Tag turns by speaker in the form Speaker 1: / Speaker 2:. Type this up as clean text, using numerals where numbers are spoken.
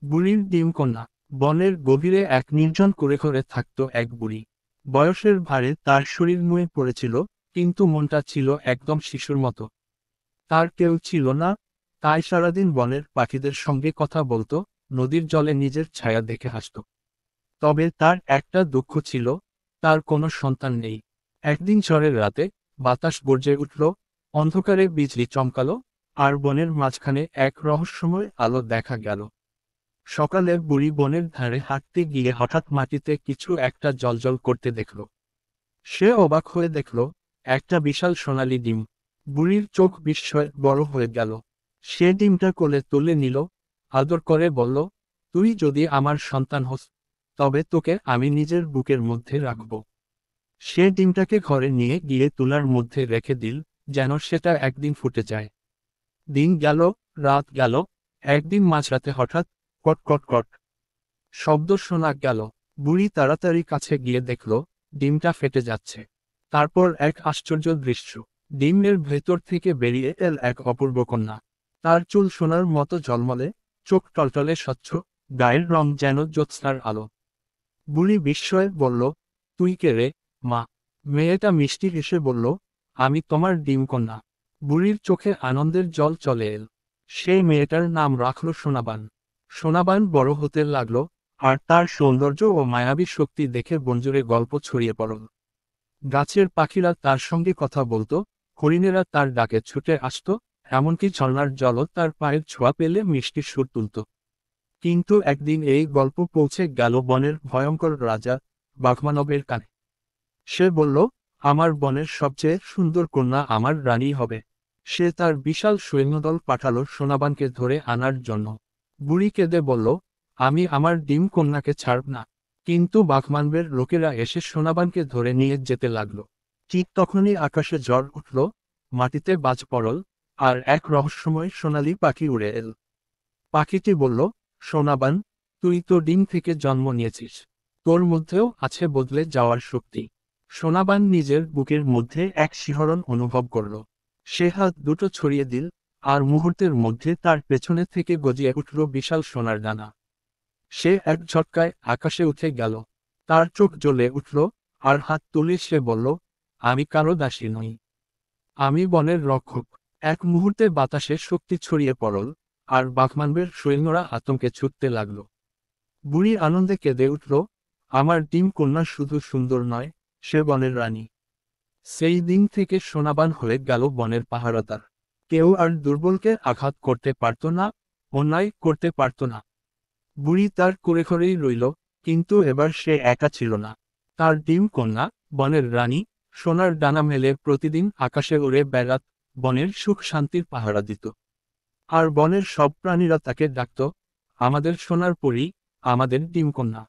Speaker 1: বুড়ির ডিম কন্যা। বনের গভীরে এক নির্জন কুঁড়েঘরে থাকত এক বুড়ি। বয়সের ভারে তার শরীর নুয়ে পড়েছিল, কিন্তু মনটা ছিল একদম শিশুর মতো। তার কেউ ছিল না, তাই সারাদিন বনের পাখিদের সঙ্গে কথা বলতো, নদীর জলে নিজের ছায়া দেখে হাসত। তবে তার একটা দুঃখ ছিল, তার কোনো সন্তান নেই। একদিন ঝড়ের রাতে বাতাস গর্জে উঠল, অন্ধকারে বিজলি চমকালো, আর বনের মাঝখানে এক রহস্যময় আলো দেখা গেল। সকালে বুড়ি বনের ধারে হাঁটতে গিয়ে হঠাৎ মাটিতে কিছু একটা জ্বলজ্বল করতে দেখল। সে অবাক হয়ে দেখল, একটা বিশাল সোনালী ডিম। বুড়ির চোখ বিস্ময়ে বড় হয়ে গেল। সে ডিমটা কোলে তুলে নিল, আদর করে বলল, তুই যদি আমার সন্তান হোস, তবে তোকে আমি নিজের বুকের মধ্যে রাখব। সে ডিমটাকে ঘরে নিয়ে গিয়ে তুলার মধ্যে রেখে দিল, যেন সেটা একদিন ফুটে যায়। দিন গেল, রাত গেল, একদিন মাঝরাতে হঠাৎ কট কট কট শব্দ শোনা গেল। বুড়ি তাড়াতাড়ি কাছে গিয়ে দেখল, ডিমটা ফেটে যাচ্ছে। তারপর এক আশ্চর্য দৃশ্য। ডিমের ভেতর থেকে বেরিয়ে এল এক অপূর্ব কন্যা। তার চুল সোনার মতো ঝলমলে, চোখ টলটলে স্বচ্ছ, গায়ের রং যেন জ্যোৎস্নার আলো। বুড়ি বিস্ময়ে বলল, তুই কে রে, মা? মেয়েটা মিষ্টি হেসে বলল, আমি তোমার ডিম কন্যা। বুড়ির চোখে আনন্দের জল চলে এল। সেই মেয়েটার নাম রাখল সোনাবান। সোনাবান বড় হতে লাগলো, আর তার সৌন্দর্য ও মায়াবী শক্তি দেখে বনজুড়ে গল্প ছড়িয়ে পড়ল। গাছের পাখিরা তার সঙ্গে কথা বলতো, হরিণেরা তার ডাকে ছুটে আসতো, এমনকি ঝর্ণার জলও তার পায়ের ছোঁয়া পেলে মিষ্টি সুর তুলত। কিন্তু একদিন এই গল্প পৌঁছে গেল বনের ভয়ঙ্কর রাজা বাঘমানবের কানে। সে বলল, আমার বনের সবচেয়ে সুন্দর কন্যা আমার রানী হবে। সে তার বিশাল সৈন্যদল পাঠালো সোনাবানকে ধরে আনার জন্য। বুড়ি কেঁদে বলল, আমি আমার ডিম কন্যাকে ছাড়ব না। কিন্তু বাঘমানবের লোকেরা এসে সোনাবানকে ধরে নিয়ে যেতে লাগলো। ঠিক তখনই আকাশে ঝড় উঠল, মাটিতে বাজ পড়ল, আর এক রহস্যময় সোনালী পাখি উড়ে এল। পাখিটি বলল, সোনাবান, তুই তো ডিম থেকে জন্ম নিয়েছিস। তোর মধ্যেও আছে বদলে যাওয়ার শক্তি। সোনাবান নিজের বুকের মধ্যে এক শিহরণ অনুভব করল। সে হাত দুটো ছড়িয়ে দিল, আর মুহূর্তের মধ্যে তার পেছনে থেকে গজিয়ে উঠল বিশাল সোনার দানা। সে এক ঝটকায় আকাশে উঠে গেল। তার চোখ জ্বলে উঠল, আর হাত তুলে সে বলল, আমি কারো দাসী নই। আমি বনের রক্ষক। এক মুহূর্তে বাতাসে শক্তি ছড়িয়ে পড়ল, আর বাঘমানবের সৈন্যরা আতঙ্কে ছুটতে লাগল। বুড়ি আনন্দে কেঁদে উঠল, আমার ডিম কন্যা শুধু সুন্দর নয়, সে বনের রানী। সেই দিন থেকে সোনাবান হয়ে গেল বনের পাহারাদার। কেউ আর দুর্বলকে আঘাত করতে পারত না, অন্যায় করতে পারত না। বুড়ি তার কুঁড়েঘরেই রইল, কিন্তু এবার সে একা ছিল না। তার ডিম কন্যা, বনের রানী, সোনার ডানা মেলে প্রতিদিন আকাশে উড়ে বেড়াত, বনের সুখ শান্তির পাহারা দিত। আর বনের সব প্রাণীরা তাকে ডাকত, আমাদের সোনার পরী, আমাদের ডিম কন্যা।